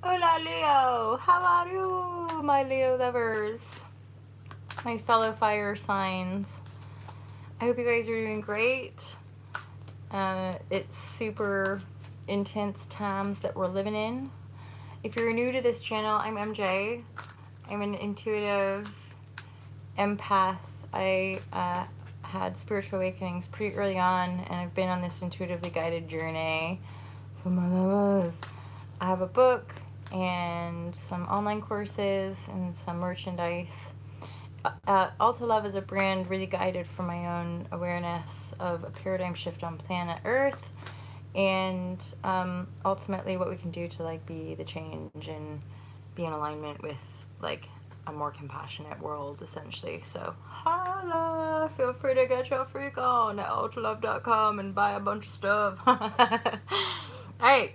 Hola Leo, how are you, my Leo lovers, my fellow fire signs? I hope you guys are doing great. It's super intense times that we're living in. If you're new to this channel, I'm MJ. I'm an intuitive empath. I had spiritual awakenings pretty early on, and I've been on this intuitively guided journey for my lovers. I have a book and some online courses and some merchandise. Alta Love is a brand really guided from my own awareness of a paradigm shift on planet Earth, and ultimately what we can do to like be the change and be in alignment with like a more compassionate world, essentially. So holla, feel free to get your freak on at altalove.com and buy a bunch of stuff. All right,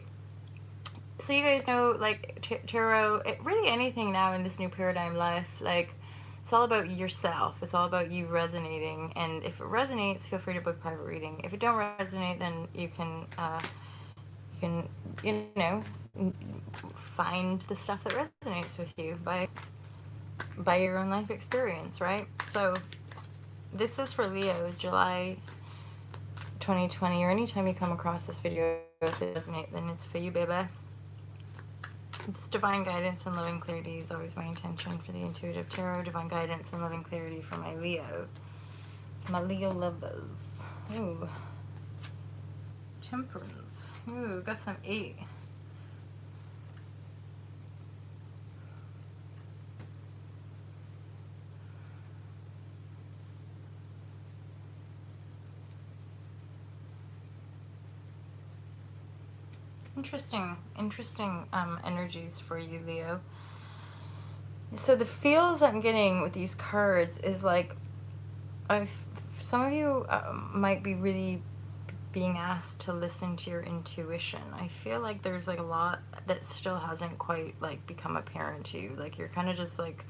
so you guys know, like, tarot, really anything now in this new paradigm life, like, it's all about yourself. It's all about you resonating. And if it resonates, feel free to book private reading. If it don't resonate, then you can, you know, find the stuff that resonates with you by your own life experience, right? So this is for Leo, July 2020, or anytime you come across this video, if it resonates, then it's for you, baby. It's divine guidance and loving clarity is always my intention for the intuitive tarot. Divine guidance and loving clarity for my Leo. My Leo lovers. Ooh. Temperance. Ooh, got some 8. Interesting energies for you, Leo. So the feels I'm getting with these cards is like, some of you might be really being asked to listen to your intuition. I feel like there's like a lot that still hasn't quite like become apparent to you. Like you're kind of just like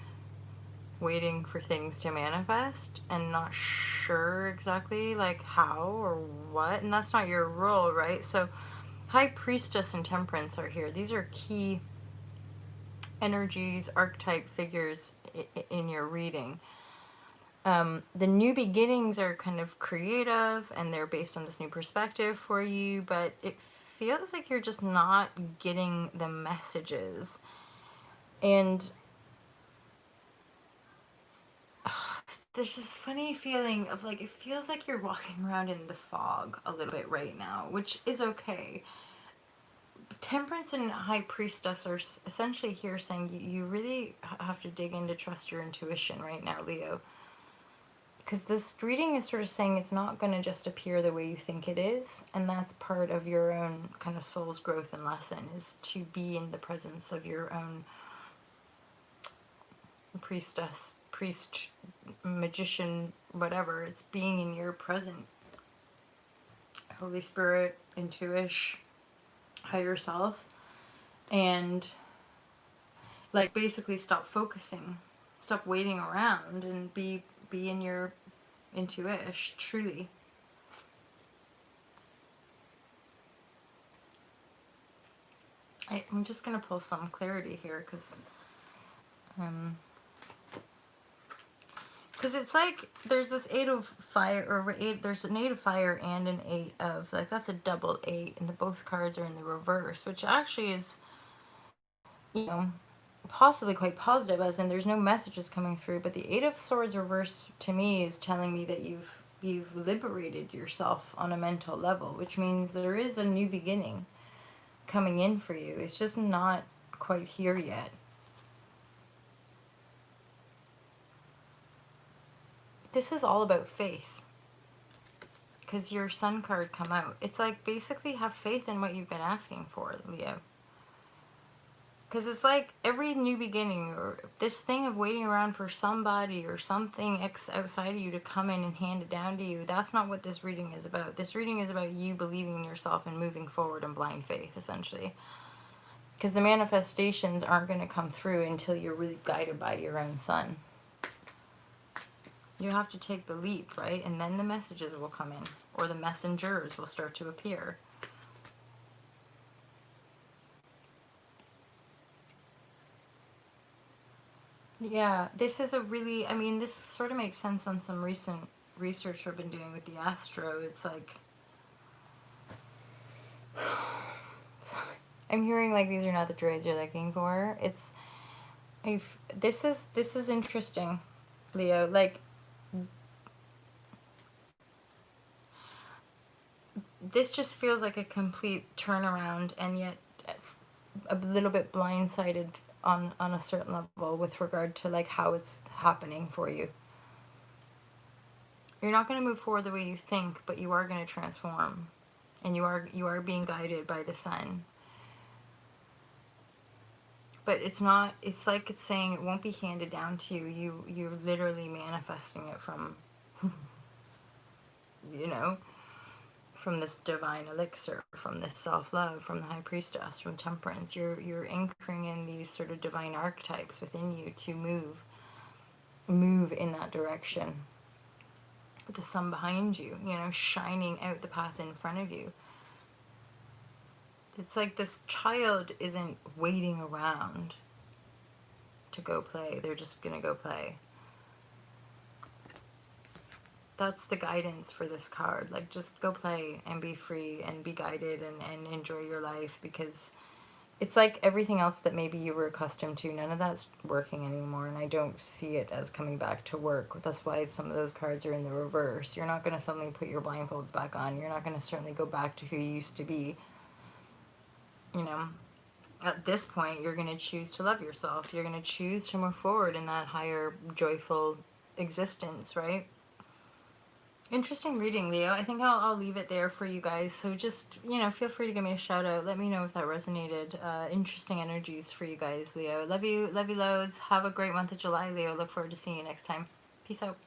waiting for things to manifest and not sure exactly like how or what, and that's not your role, right? So High Priestess and Temperance are here. These are key energies, archetype figures in your reading. The new beginnings are kind of creative and they're based on this new perspective for you, but it feels like you're just not getting the messages. And there's this funny feeling of like, it feels like you're walking around in the fog a little bit right now, which is okay. Temperance and High Priestess are essentially here saying you really have to dig in to trust your intuition right now, Leo. Because this reading is sort of saying it's not going to just appear the way you think it is, and that's part of your own kind of soul's growth and lesson, is to be in the presence of your own priestess, priest, magician, whatever. It's being in your present Holy Spirit, intuition, higher self, and like basically stop focusing, stop waiting around, and be in your intuition truly. I'm just gonna pull some clarity here because it's like there's this 8 of fire, or 8, there's an 8 of fire and an 8 of, like, that's a double 8, and both cards are in the reverse, which actually is, you know, possibly quite positive, as in there's no messages coming through. But the 8 of Swords reverse to me is telling me that you've liberated yourself on a mental level, which means there is a new beginning coming in for you. It's just not quite here yet. This is all about faith, because your Sun card come out. It's like, basically have faith in what you've been asking for, Leo. Because it's like every new beginning, or this thing of waiting around for somebody or something outside of you to come in and hand it down to you, that's not what this reading is about. This reading is about you believing in yourself and moving forward in blind faith, essentially. Because the manifestations aren't going to come through until you're really guided by your own sun. You have to take the leap, right? And then the messages will come in, or the messengers will start to appear. Yeah, this is a really, I mean, this sort of makes sense on some recent research I've been doing with the astro. It's like, so I'm hearing like these are not the droids you're looking for. This is interesting, Leo. Like, this just feels like a complete turnaround, and yet a little bit blindsided on a certain level with regard to like how it's happening for you. You're not going to move forward the way you think, but you are going to transform, and you are being guided by the sun. But it's not, it's like it's saying it won't be handed down to you. You're literally manifesting it from, you know, from this divine elixir, from this self-love, from the high priestess, from temperance. You're anchoring in these sort of divine archetypes within you to move in that direction, with the sun behind you, you know, shining out the path in front of you. It's like this child isn't waiting around to go play. They're just gonna go play. That's the guidance for this card. Like, just go play and be free and be guided and enjoy your life, because it's like everything else that maybe you were accustomed to, none of that's working anymore, and I don't see it as coming back to work. That's why some of those cards are in the reverse. You're not going to suddenly put your blindfolds back on. You're not going to certainly go back to who you used to be. You know, at this point, you're going to choose to love yourself. You're going to choose to move forward in that higher, joyful existence, right? Interesting reading, Leo. I think I'll leave it there for you guys. So just, you know, feel free to give me a shout out. Let me know if that resonated. Interesting energies for you guys, Leo. Love you loads. Have a great month of July, Leo. Look forward to seeing you next time. Peace out.